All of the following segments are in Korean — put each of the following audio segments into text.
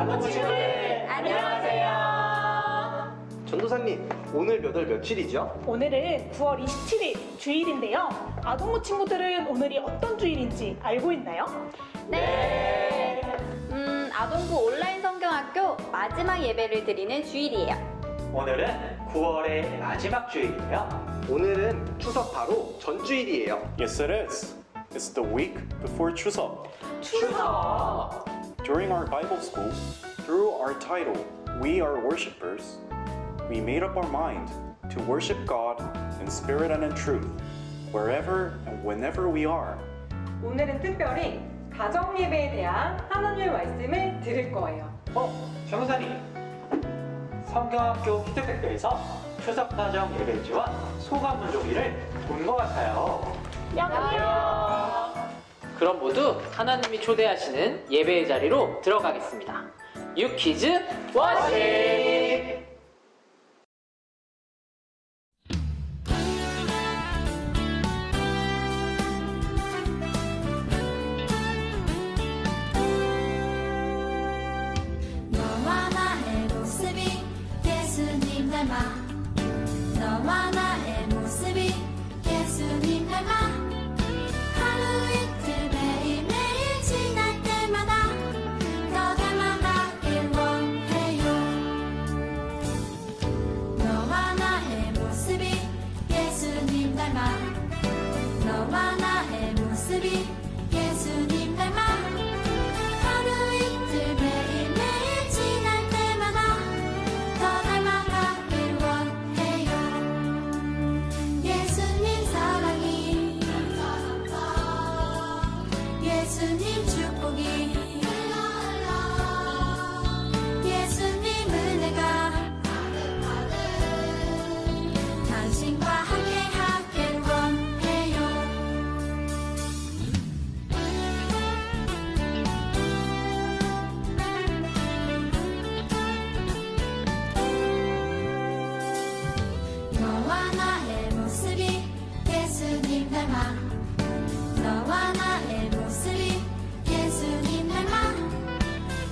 아동부 친구들 안녕하세요. 전도사님, 오늘 몇 월 며칠이죠? 오늘은 9월 27일 주일인데요. 아동부 친구들은 오늘이 어떤 주일인지 알고 있나요? 네. 아동부 온라인 성경학교 마지막 예배를 드리는 주일이에요. 오늘은 9월의 마지막 주일이에요. 오늘은 추석 바로 전주일이에요. Yes, it is. It's the week before Chuseok. 추석! During our Bible school, through our title, We Are Worshippers, we made up our mind to worship God in spirit and in truth, wherever and whenever we are. 오늘은 특별히 가정 예배에 대한 하나님의 말씀을 들을 거예요. 전도사님. 성경학교 피드백대에서 추석 가정 예배 지원 소감 문종이를 본 것 같아요. 그럼 모두 하나님이 초대하시는 예배의 자리로 들어가겠습니다. 유퀴즈 워십! 너와 나의 모습이 예수님 닮아 너와 나의 모습이 예수님 닮아 하루 이틀 매일매일 지날 때마다 더 닮아가길 원해요. 너와 나의 모습이 예수님 닮아 너와 나의 모습이 예수님 닮아 하루 이틀 매일매일 지날 때마다 더 닮아가길 원해요. 예수님 사랑이 예수님 축복이 예수님 은혜가 당신과 함께 하길 원해요. 너와 나의 모습이 예수님 닮아 너와 나의 모습이 예수님 닮아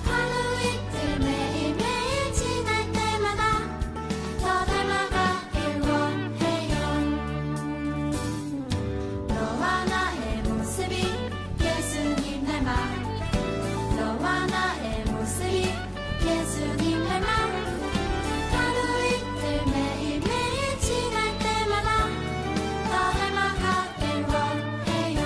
하루 이틀 매일매일 지날 때마다 더 닮아가길 원해요. 너와 나의 모습이 예수님 닮아 너와 나의 모습이 예수님 닮아 하루 이틀 매일매일 지날 때마다 더 닮아가길 원해요.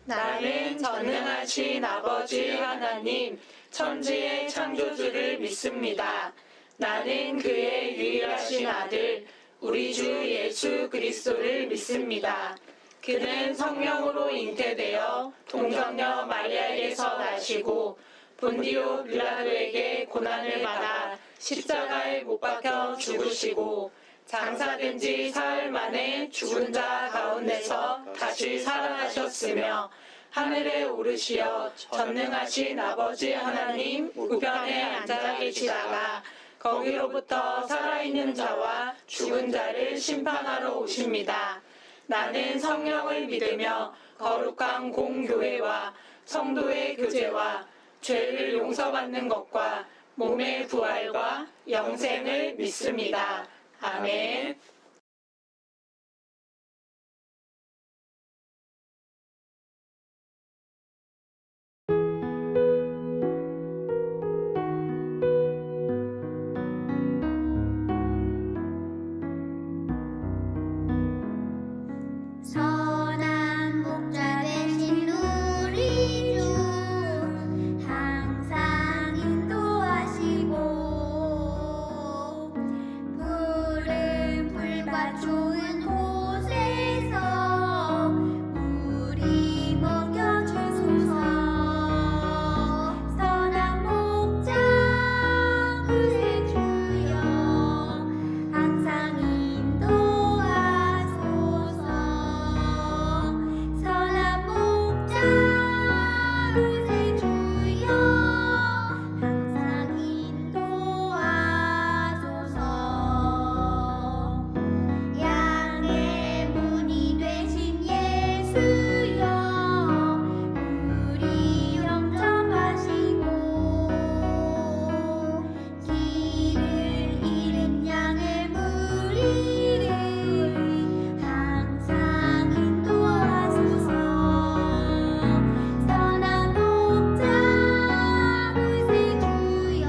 나는 전능하신 아버지 하나님, 천지의 창조주를 믿습니다. 나는 그의 유일하신 아들, 우리 주 예수 그리스도를 믿습니다. 그는 성령으로 잉태되어 동정녀 마리아에게서 나시고 본디오 빌라도에게 고난을 받아 십자가에 못 박혀 죽으시고 장사된 지 사흘 만에 죽은 자 가운데서 다시 살아나셨으며 하늘에 오르시어 전능하신 아버지 하나님 우편에 앉아 계시다가 거기로부터 살아있는 자와 죽은 자를 심판하러 오십니다. 나는 성령을 믿으며 거룩한 공교회와 성도의 교제와 죄를 용서받는 것과 몸의 부활과 영생을 믿습니다. 아멘. 선한 목자 되신 우리 주 항상 인도하시고 푸른 풀밭 좋은 곳에서 우리 먹여주소서. 선한 목자 구세주여 항상 인도하소서. 선한 목자 구세주여 항상 인도하소서. 양의 문이 되신 예수여 우리 영접하시고 길을 잃은 양의 무리를 항상 인도하소서. 선한 목자 구세주여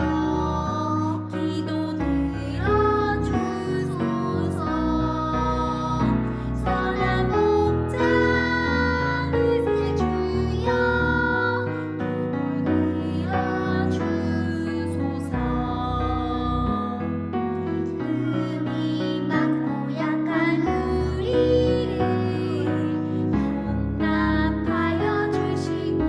기도 들어주소서. 선한 목자 구세주여 기도 들어주소서. 흠이 많고 약한 우리를 용납하여 주시고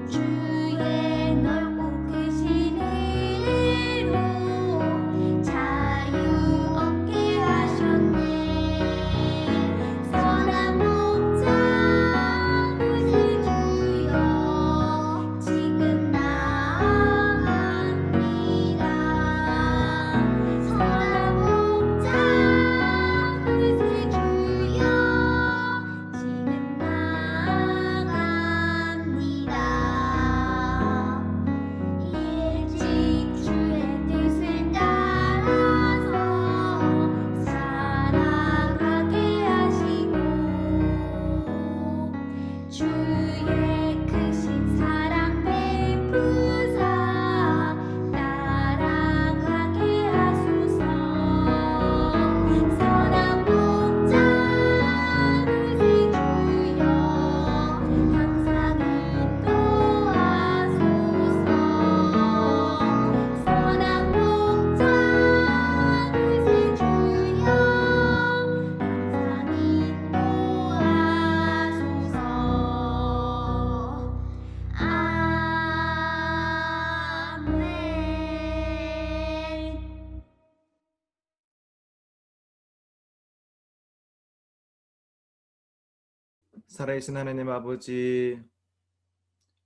주의 넓고 크신 은혜로 자유 얻게 하셨네. 선한 목자 구세주여 지금 나아갑니다. 선한 목자 구세주여 지금 나아갑니다. 일찍 주의 뜻을 따라서 살아가게 하시고 주의 크신 사랑 베푸사 따라가게 하소서. 선한 목자 구세주여 항상 인도하소서. 선한 목자 구세주여 항상 인도하소서. 아멘. 살아계신 하나님 아버지,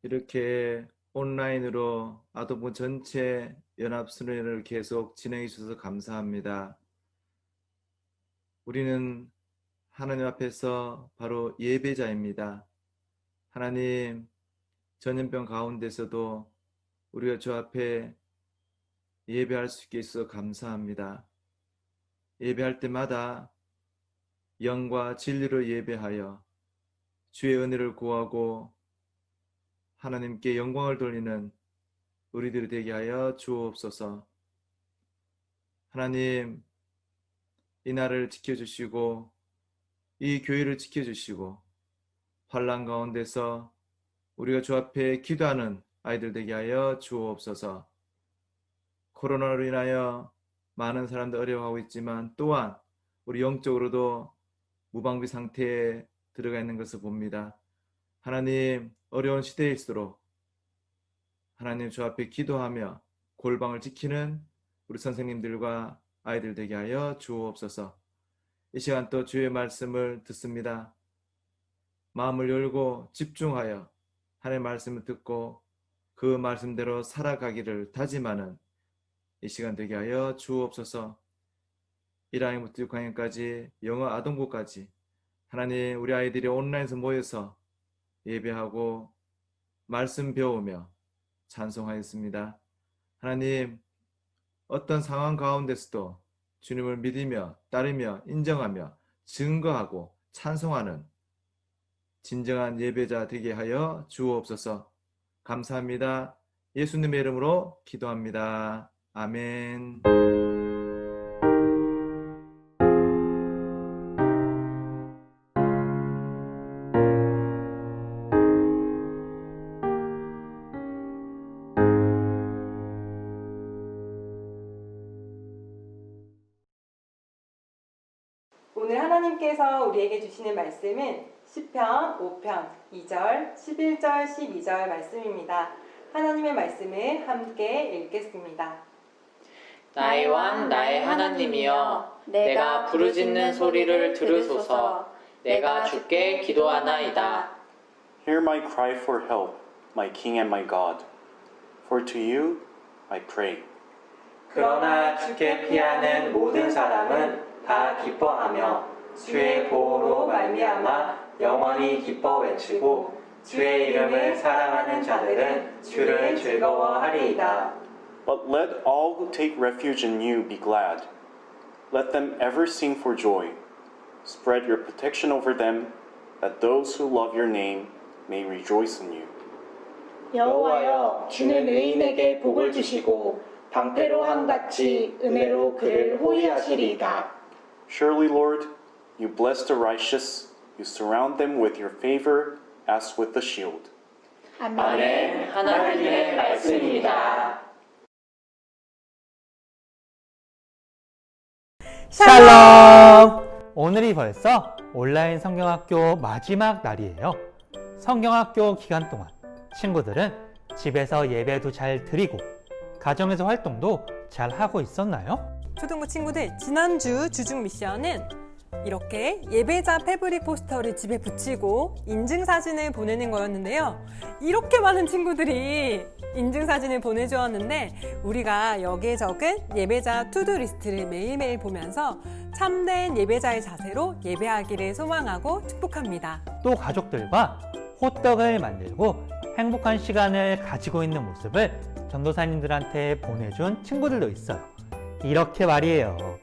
이렇게 온라인으로 아동부 전체 연합순회를 계속 진행해 주셔서 감사합니다. 우리는 하나님 앞에서 바로 예배자입니다. 하나님, 전염병 가운데서도 우리가 주 앞에 예배할 수 있게 해주셔서 감사합니다. 예배할 때마다 영과 진리로 예배하여 주의 은혜를 구하고 하나님께 영광을 돌리는 우리들이 되게 하여 주옵소서. 하나님, 이 나라를 지켜주시고 이 교회를 지켜주시고 환난 가운데서 우리가 주 앞에 기도하는 아이들 되게 하여 주옵소서. 코로나로 인하여 많은 사람들 어려워하고 있지만 또한 우리 영적으로도 무방비 상태에 들어가 있는 것을 봅니다. 하나님, 어려운 시대일수록 하나님 주 앞에 기도하며 골방을 지키는 우리 선생님들과 아이들 되게 하여 주옵소서. 이 시간 또 주의 말씀을 듣습니다. 마음을 열고 집중하여 하나님의 말씀을 듣고 그 말씀대로 살아가기를 다짐하는 이 시간 되게 하여 주옵소서. 1학년부터 6학년까지 영어 아동부까지 하나님, 우리 아이들이 온라인에서 모여서 예배하고 말씀 배우며 찬송하였습니다. 하나님, 어떤 상황 가운데서도 주님을 믿으며 따르며 인정하며 증거하고 찬송하는 진정한 예배자 되게 하여 주옵소서. 감사합니다. 예수님의 이름으로 기도합니다. 아멘. 오늘 하나님께서 우리에게 주시는 말씀은 시편 5편 2절, 11절, 12절 말씀입니다. 하나님의 말씀을 함께 읽겠습니다. 나의 왕 나의 하나님이여, 내가 부르짖는 소리를 들으소서. 내가 주께 기도하나이다. Hear my cry for help, my King and my God. For to you I pray. 그러나 주께 피하는 모든 사람은 다 기뻐하며 주의 보호로 말미암아 영원히 기뻐 외치고 주의 이름을 사랑하는 자들은 주를 즐거워하리이다. But let all who take refuge in you be glad. Let them ever sing for joy. Spread your protection over them, that those who love your name may rejoice in you. 여호와여, 주는 의인에게 복을 주시고 방패로 함같이 은혜로 그를 호위하시리이다. Surely, Lord, you bless the righteous, you surround them with your favor as with a shield. 아멘. 하나님의 말씀입니다. 샬롬! 오늘이 벌써 온라인 성경학교 마지막 날이에요. 성경학교 기간 동안 친구들은 집에서 예배도 잘 드리고 가정에서 활동도 잘 하고 있었나요? 초등부 친구들, 지난주 주중 미션은 이렇게 예배자 패브릭 포스터를 집에 붙이고 인증사진을 보내는 거였는데요. 이렇게 많은 친구들이 인증사진을 보내주었는데 우리가 여기에 적은 예배자 투두리스트를 매일매일 보면서 참된 예배자의 자세로 예배하기를 소망하고 축복합니다. 또 가족들과 호떡을 만들고 행복한 시간을 가지고 있는 모습을 전도사님들한테 보내준 친구들도 있어요. 이렇게 말이에요.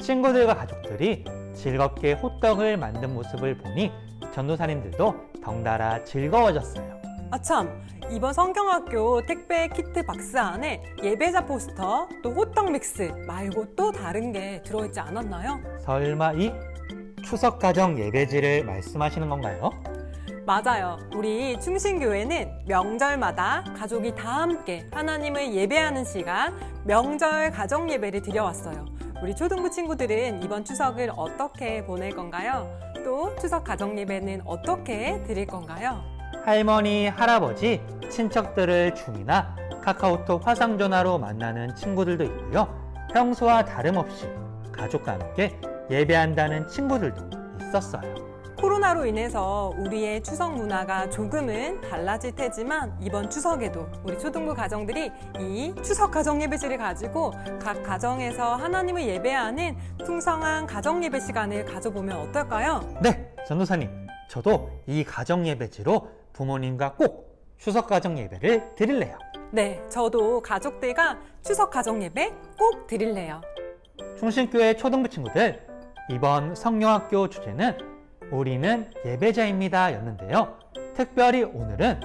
친구들과 가족들이 즐겁게 호떡을 만든 모습을 보니 전도사님들도 덩달아 즐거워졌어요. 아참, 이번 성경학교 택배 키트 박스 안에 예배자 포스터 또 호떡 믹스 말고 또 다른 게 들어있지 않았나요? 설마 이 추석 가정 예배지를 말씀하시는 건가요? 맞아요. 우리 충신교회는 명절마다 가족이 다 함께 하나님을 예배하는 시간, 명절 가정 예배를 드려왔어요. 우리 초등부 친구들은 이번 추석을 어떻게 보낼 건가요? 또 추석 가정 예배는 어떻게 드릴 건가요? 할머니, 할아버지, 친척들을 줌이나 카카오톡 화상전화로 만나는 친구들도 있고요. 평소와 다름없이 가족과 함께 예배한다는 친구들도 있었어요. 코로나로 인해서 우리의 추석 문화가 조금은 달라질 테지만 이번 추석에도 우리 초등부 가정들이 이 추석 가정 예배지를 가지고 각 가정에서 하나님을 예배하는 풍성한 가정 예배 시간을 가져보면 어떨까요? 네, 전도사님. 저도 이 가정 예배지로 부모님과 꼭 추석 가정 예배를 드릴래요. 네, 저도 가족들과 추석 가정 예배 꼭 드릴래요. 충신교회 초등부 친구들, 이번 성경학교 주제는 우리는 예배자입니다 였는데요. 특별히 오늘은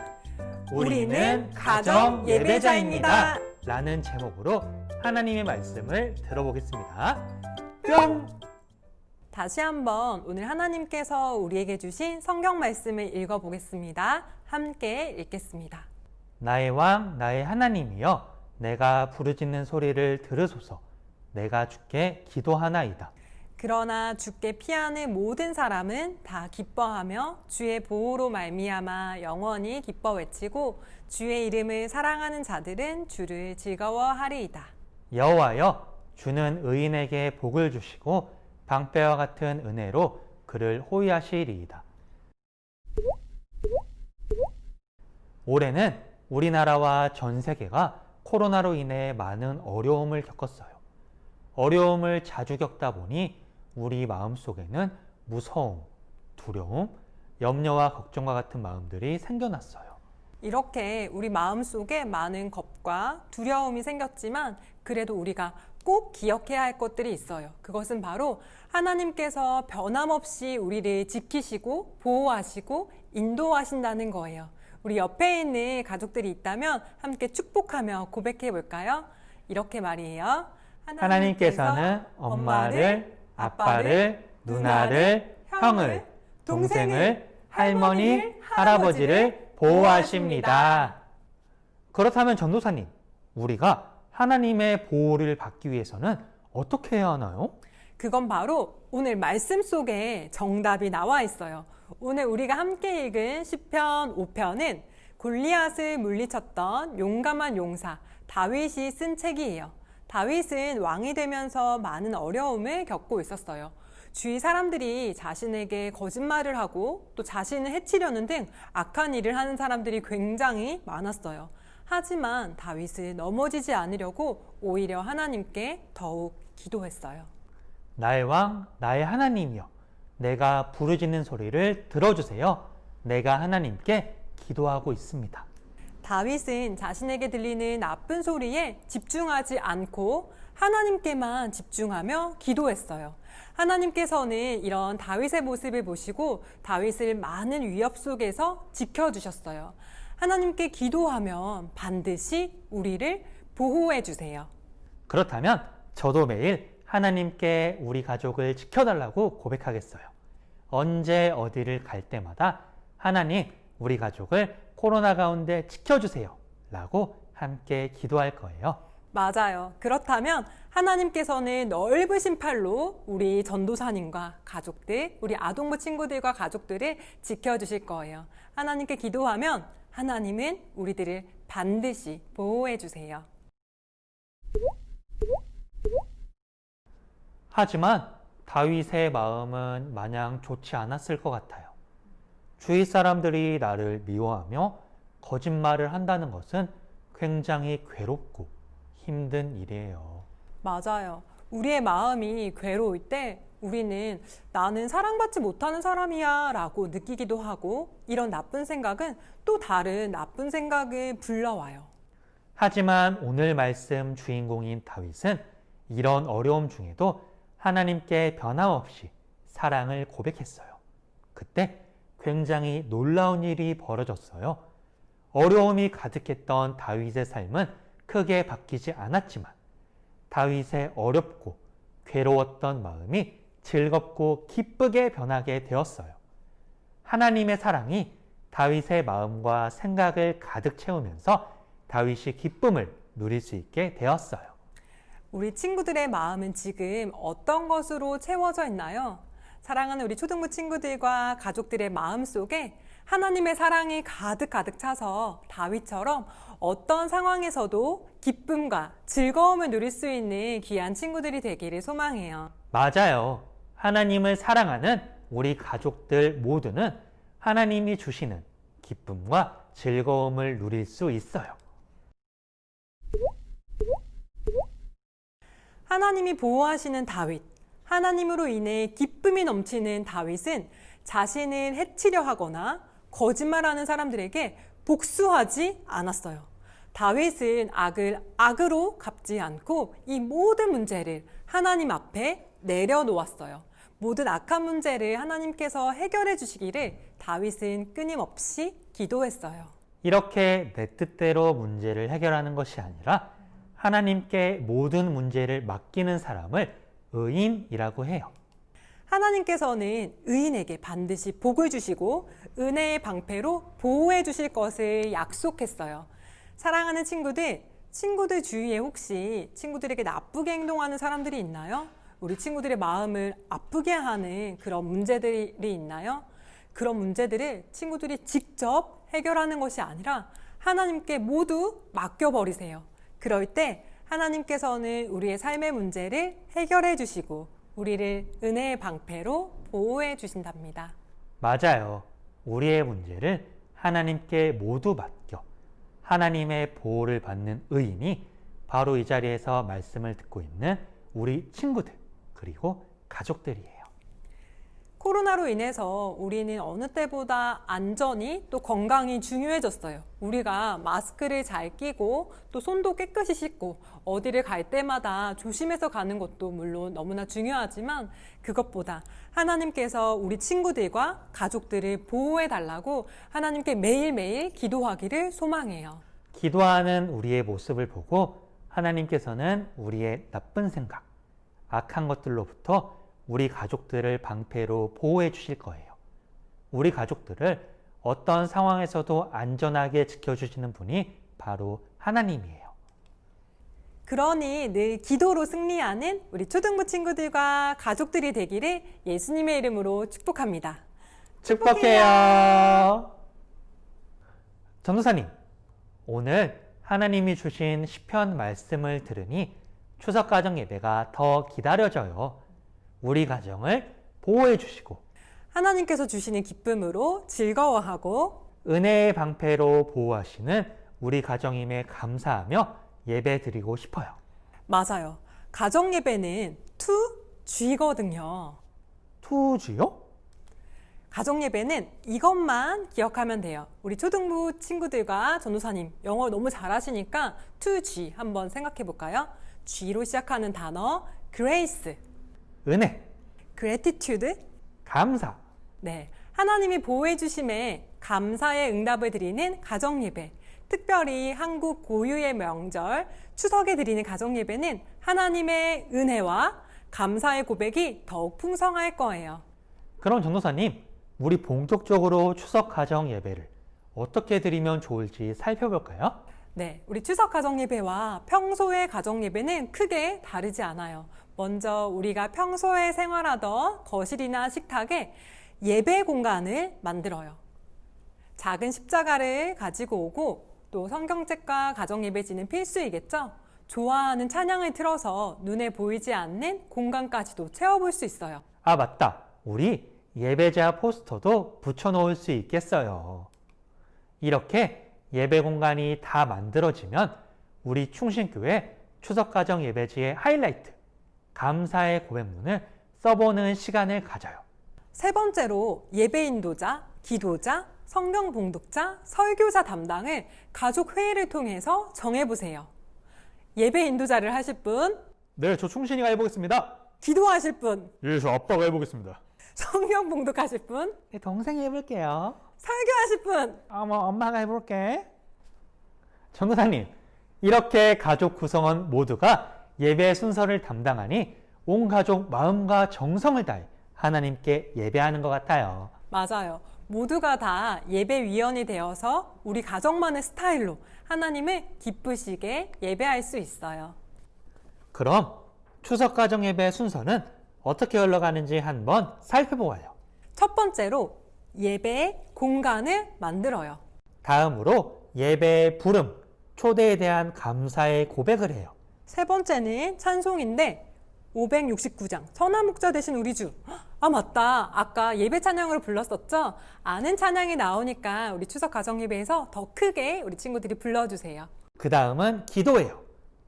우리는 가정 예배자입니다 라는 제목으로 하나님의 말씀을 들어보겠습니다. 뿅! 다시 한번 오늘 하나님께서 우리에게 주신 성경 말씀을 읽어보겠습니다. 함께 읽겠습니다. 나의 왕, 나의 하나님이여, 내가 부르짖는 소리를 들으소서. 내가 주께 기도하나이다. 그러나 주께 피하는 모든 사람은 다 기뻐하며 주의 보호로 말미암아 영원히 기뻐 외치고 주의 이름을 사랑하는 자들은 주를 즐거워하리이다. 여호와여, 주는 의인에게 복을 주시고 방패와 같은 은혜로 그를 호위하시리이다. 올해는 우리나라와 전 세계가 코로나로 인해 많은 어려움을 겪었어요. 어려움을 자주 겪다 보니 우리 마음속에는 무서움, 두려움, 염려와 걱정과 같은 마음들이 생겨났어요. 이렇게 우리 마음속에 많은 겁과 두려움이 생겼지만 그래도 우리가 꼭 기억해야 할 것들이 있어요. 그것은 바로 하나님께서 변함없이 우리를 지키시고 보호하시고 인도하신다는 거예요. 우리 옆에 있는 가족들이 있다면 함께 축복하며 고백해 볼까요? 이렇게 말이에요. 하나님께서는 엄마를, 아빠를, 누나를, 형을, 동생을, 할머니, 할아버지를 보호하십니다. 그렇다면 전도사님, 우리가 하나님의 보호를 받기 위해서는 어떻게 해야 하나요? 그건 바로 오늘 말씀 속에 정답이 나와 있어요. 오늘 우리가 함께 읽은 시편 5편은 골리앗을 물리쳤던 용감한 용사 다윗이 쓴 책이에요. 다윗은 왕이 되면서 많은 어려움을 겪고 있었어요. 주위 사람들이 자신에게 거짓말을 하고 또 자신을 해치려는 등 악한 일을 하는 사람들이 굉장히 많았어요. 하지만 다윗은 넘어지지 않으려고 오히려 하나님께 더욱 기도했어요. 나의 왕, 나의 하나님이여, 내가 부르짖는 소리를 들어주세요. 내가 하나님께 기도하고 있습니다. 다윗은 자신에게 들리는 나쁜 소리에 집중하지 않고 하나님께만 집중하며 기도했어요. 하나님께서는 이런 다윗의 모습을 보시고 다윗을 많은 위협 속에서 지켜주셨어요. 하나님께 기도하면 반드시 우리를 보호해 주세요. 그렇다면 저도 매일 하나님께 우리 가족을 지켜달라고 고백하겠어요. 언제 어디를 갈 때마다 하나님, 우리 가족을 코로나 가운데 지켜주세요 라고 함께 기도할 거예요. 맞아요. 그렇다면 하나님께서는 넓으신 팔로 우리 전도사님과 가족들, 우리 아동부 친구들과 가족들을 지켜주실 거예요. 하나님께 기도하면 하나님은 우리들을 반드시 보호해 주세요. 하지만 다윗의 마음은 마냥 좋지 않았을 것 같아요. 주위 사람들이 나를 미워하며 거짓말을 한다는 것은 굉장히 괴롭고 힘든 일이에요. 맞아요. 우리의 마음이 괴로울 때 우리는 나는 사랑받지 못하는 사람이야 라고 느끼기도 하고 이런 나쁜 생각은 또 다른 나쁜 생각을 불러와요. 하지만 오늘 말씀 주인공인 다윗은 이런 어려움 중에도 하나님께 변함없이 사랑을 고백했어요. 그때 굉장히 놀라운 일이 벌어졌어요. 어려움이 가득했던 다윗의 삶은 크게 바뀌지 않았지만 다윗의 어렵고 괴로웠던 마음이 즐겁고 기쁘게 변하게 되었어요. 하나님의 사랑이 다윗의 마음과 생각을 가득 채우면서 다윗이 기쁨을 누릴 수 있게 되었어요. 우리 친구들의 마음은 지금 어떤 것으로 채워져 있나요? 사랑하는 우리 초등부 친구들과 가족들의 마음 속에 하나님의 사랑이 가득 차서 다윗처럼 어떤 상황에서도 기쁨과 즐거움을 누릴 수 있는 귀한 친구들이 되기를 소망해요. 맞아요. 하나님을 사랑하는 우리 가족들 모두는 하나님이 주시는 기쁨과 즐거움을 누릴 수 있어요. 하나님이 보호하시는 다윗, 하나님으로 인해 기쁨이 넘치는 다윗은 자신을 해치려 하거나 거짓말하는 사람들에게 복수하지 않았어요. 다윗은 악을 악으로 갚지 않고 이 모든 문제를 하나님 앞에 내려놓았어요. 모든 악한 문제를 하나님께서 해결해 주시기를 다윗은 끊임없이 기도했어요. 이렇게 내 뜻대로 문제를 해결하는 것이 아니라 하나님께 모든 문제를 맡기는 사람을 의인이라고 해요. 하나님께서는 의인에게 반드시 복을 주시고 은혜의 방패로 보호해 주실 것을 약속했어요. 사랑하는 친구들 주위에 혹시 친구들에게 나쁘게 행동하는 사람들이 있나요? 우리 친구들의 마음을 아프게 하는 그런 문제들이 있나요? 그런 문제들을 친구들이 직접 해결하는 것이 아니라 하나님께 모두 맡겨버리세요. 그럴 때 하나님께서는 우리의 삶의 문제를 해결해 주시고 우리를 은혜의 방패로 보호해 주신답니다. 맞아요. 우리의 문제를 하나님께 모두 맡겨 하나님의 보호를 받는 의인이 바로 이 자리에서 말씀을 듣고 있는 우리 친구들 그리고 가족들이에요. 코로나로 인해서 우리는 어느 때보다 안전이 또 건강이 중요해졌어요. 우리가 마스크를 잘 끼고 또 손도 깨끗이 씻고 어디를 갈 때마다 조심해서 가는 것도 물론 너무나 중요하지만 그것보다 하나님께서 우리 친구들과 가족들을 보호해 달라고 하나님께 매일매일 기도하기를 소망해요. 기도하는 우리의 모습을 보고 하나님께서는 우리의 나쁜 생각, 악한 것들로부터 우리 가족들을 방패로 보호해 주실 거예요. 우리 가족들을 어떤 상황에서도 안전하게 지켜주시는 분이 바로 하나님이에요. 그러니 늘 기도로 승리하는 우리 초등부 친구들과 가족들이 되기를 예수님의 이름으로 축복합니다. 축복해요. 전도사님, 오늘 하나님이 주신 시편 말씀을 들으니 추석 가정 예배가 더 기다려져요. 우리 가정을 보호해 주시고 하나님께서 주시는 기쁨으로 즐거워하고 은혜의 방패로 보호하시는 우리 가정임에 감사하며 예배 드리고 싶어요. 맞아요. 가정 예배는 2G거든요. 2G요? 가정 예배는 이것만 기억하면 돼요. 우리 초등부 친구들과 전도사님 영어 너무 잘하시니까 2G 한번 생각해 볼까요? G로 시작하는 단어 grace, 은혜, gratitude, 감사. 네, 하나님이 보호해 주심에 감사의 응답을 드리는 가정 예배. 특별히 한국 고유의 명절 추석에 드리는 가정 예배는 하나님의 은혜와 감사의 고백이 더욱 풍성할 거예요. 그럼 전도사님, 우리 본격적으로 추석 가정 예배를 어떻게 드리면 좋을지 살펴볼까요? 네, 우리 추석 가정 예배와 평소의 가정 예배는 크게 다르지 않아요. 먼저 우리가 평소에 생활하던 거실이나 식탁에 예배 공간을 만들어요. 작은 십자가를 가지고 오고 또 성경책과 가정 예배지는 필수이겠죠? 좋아하는 찬양을 틀어서 눈에 보이지 않는 공간까지도 채워볼 수 있어요. 아, 맞다. 우리 예배자 포스터도 붙여놓을 수 있겠어요. 이렇게 예배 공간이 다 만들어지면 우리 충신교회 추석가정 예배지의 하이라이트, 감사의 고백문을 써보는 시간을 가져요. 세 번째로 예배 인도자, 기도자, 성경 봉독자, 설교자 담당을 가족 회의를 통해서 정해보세요. 예배 인도자를 하실 분? 네, 저 충신이가 해보겠습니다. 기도하실 분? 예, 저 아빠가 해보겠습니다. 성경 봉독하실 분? 네, 동생이 해볼게요. 설교하실 분? 엄마가 해볼게. 전도사님, 이렇게 가족 구성원 모두가 예배 순서를 담당하니 온 가족 마음과 정성을 다해 하나님께 예배하는 것 같아요. 맞아요. 모두가 다 예배위원이 되어서 우리 가정만의 스타일로 하나님을 기쁘시게 예배할 수 있어요. 그럼 추석 가정 예배 순서는 어떻게 흘러가는지 한번 살펴보아요. 첫 번째로 예배의 공간을 만들어요. 다음으로 예배의 부름, 초대에 대한 감사의 고백을 해요. 세 번째는 찬송인데 569장 선한 목자 되신 우리 주. 아, 맞다. 아까 예배 찬양으로 불렀었죠? 아는 찬양이 나오니까 우리 추석 가정 예배에서 더 크게 우리 친구들이 불러주세요. 그 다음은 기도예요.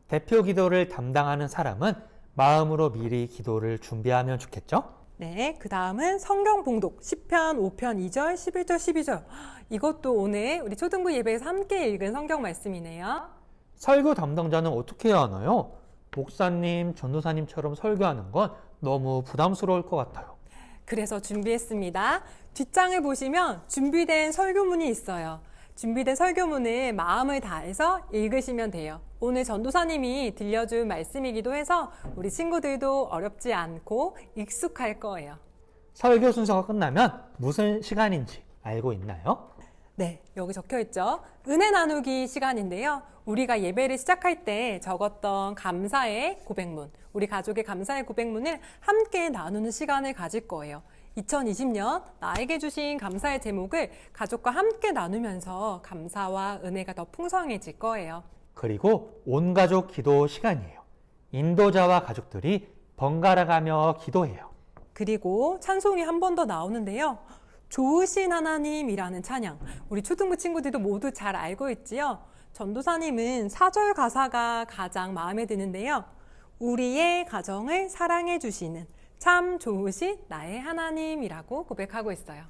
대표 기도를 담당하는 사람은 마음으로 미리 기도를 준비하면 좋겠죠? 네, 그 다음은 성경 봉독 10편, 5편, 2절, 11절, 12절. 이것도 오늘 우리 초등부 예배에서 함께 읽은 성경 말씀이네요. 설교 담당자는 어떻게 해야 하나요? 목사님, 전도사님처럼 설교하는 건 너무 부담스러울 것 같아요. 그래서 준비했습니다. 뒷장을 보시면 준비된 설교문이 있어요. 준비된 설교문을 마음을 다해서 읽으시면 돼요. 오늘 전도사님이 들려준 말씀이기도 해서 우리 친구들도 어렵지 않고 익숙할 거예요. 설교 순서가 끝나면 무슨 시간인지 알고 있나요? 네, 여기 적혀 있죠. 은혜 나누기 시간인데요. 우리가 예배를 시작할 때 적었던 감사의 고백문, 우리 가족의 감사의 고백문을 함께 나누는 시간을 가질 거예요. 2020년 나에게 주신 감사의 제목을 가족과 함께 나누면서 감사와 은혜가 더 풍성해질 거예요. 그리고 온 가족 기도 시간이에요. 인도자와 가족들이 번갈아 가며 기도해요. 그리고 찬송이 한 번 더 나오는데요. 좋으신 하나님이라는 찬양, 우리 초등부 친구들도 모두 잘 알고 있지요. 전도사님은 4절 가사가 가장 마음에 드는데요. 우리의 가정을 사랑해 주시는 참 좋으신 나의 하나님이라고 고백하고 있어요.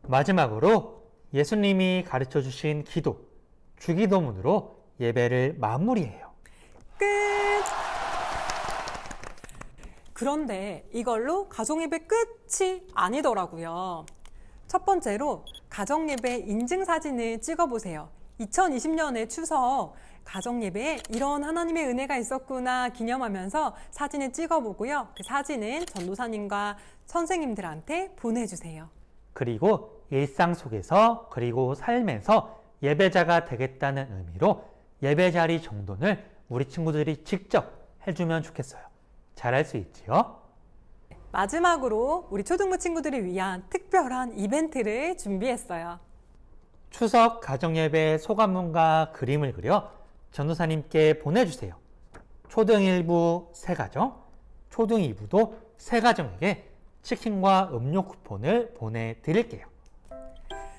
마지막으로 예수님이 가르쳐 주신 기도, 주기도문으로 예배를 마무리해요. 끝! 그런데 이걸로 가정예배 끝이 아니더라고요. 첫 번째로 가정예배 인증사진을 찍어보세요. 2020년의 추석 가정예배에 이런 하나님의 은혜가 있었구나 기념하면서 사진을 찍어보고요. 그 사진은 전도사님과 선생님들한테 보내주세요. 그리고 일상 속에서 그리고 삶에서 예배자가 되겠다는 의미로 예배 자리 정돈을 우리 친구들이 직접 해주면 좋겠어요. 잘할 수 있지요? 마지막으로 우리 초등부 친구들을 위한 특별한 이벤트를 준비했어요. 추석 가정예배 소감문과 그림을 그려 전도사님께 보내주세요. 초등 1부 3가정, 초등 2부도 3가정에게 치킨과 음료 쿠폰을 보내드릴게요.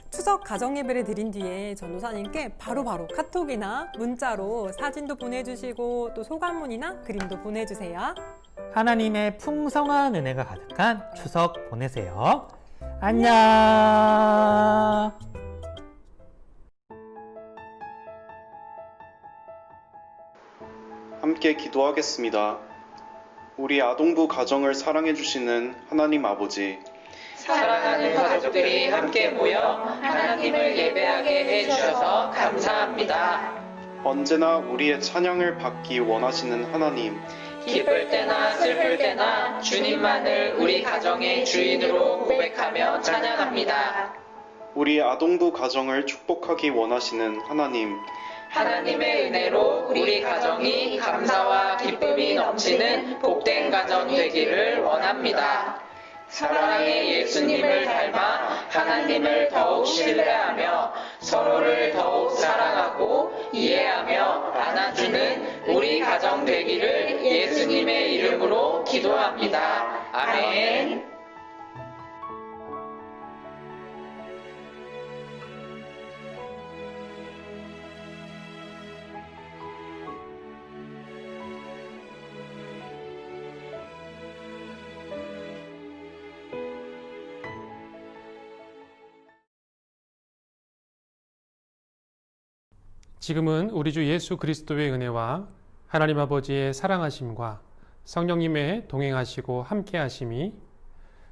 추석 가정예배를 드린 뒤에 전도사님께 바로바로 카톡이나 문자로 사진도 보내주시고 또 소감문이나 그림도 보내주세요. 하나님의 풍성한 은혜가 가득한 추석 보내세요. 안녕. 함께 기도하겠습니다. 우리 아동부 가정을 사랑해 주시는 하나님 아버지, 사랑하는 가족들이 함께 모여 하나님을 예배하게 해주셔서 감사합니다. 언제나 우리의 찬양을 받기 원하시는 하나님, 기쁠 때나 슬플 때나 주님만을 우리 가정의 주인으로 고백하며 찬양합니다. 우리 아동부 가정을 축복하기 원하시는 하나님, 하나님의 은혜로 우리 가정이 감사와 기쁨이 넘치는 복된 가정 되기를 원합니다. 사랑의 예수님을 닮아 하나님을 더욱 신뢰하며 서로를 더욱 사랑하고 이해하며 안아주는 우리 가정 되기를 예수님의 이름으로 기도합니다. 아멘. 지금은 우리 주 예수 그리스도의 은혜와 하나님 아버지의 사랑하심과 성령님의 동행하시고 함께하심이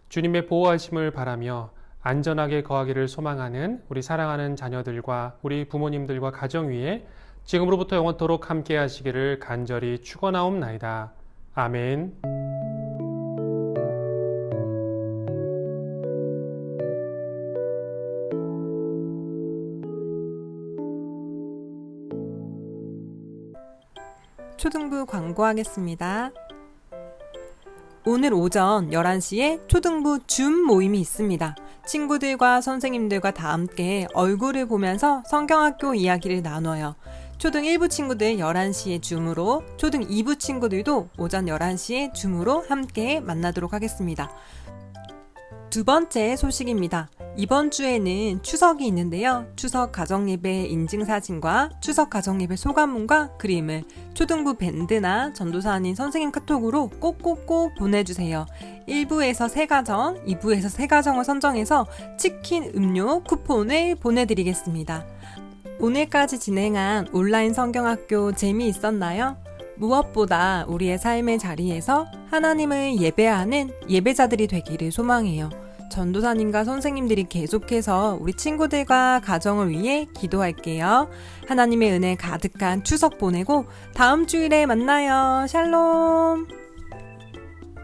주님의 보호하심을 바라며 안전하게 거하기를 소망하는 우리 사랑하는 자녀들과 우리 부모님들과 가정 위에 지금으로부터 영원토록 함께하시기를 간절히 축원하옵나이다. 아멘. 초등부 광고하겠습니다. 오늘 오전 11시에 초등부 줌 모임이 있습니다. 친구들과 선생님들과 다 함께 얼굴을 보면서 성경학교 이야기를 나눠요. 초등 1부 친구들 11시에 줌으로, 초등 2부 친구들도 오전 11시에 줌으로 함께 만나도록 하겠습니다. 두 번째 소식입니다. 이번 주에는 추석이 있는데요. 추석 가정예배 인증사진과 추석 가정예배 소감문과 그림을 초등부 밴드나 전도사님 선생님 카톡으로 꼭꼭꼭 보내주세요. 1부에서 3가정, 2부에서 3가정을 선정해서 치킨, 음료, 쿠폰을 보내드리겠습니다. 오늘까지 진행한 온라인 성경학교 재미있었나요? 무엇보다 우리의 삶의 자리에서 하나님을 예배하는 예배자들이 되기를 소망해요. 전도사님과 선생님들이 계속해서 우리 친구들과 가정을 위해 기도할게요. 하나님의 은혜 가득한 추석 보내고 다음 주일에 만나요. 샬롬.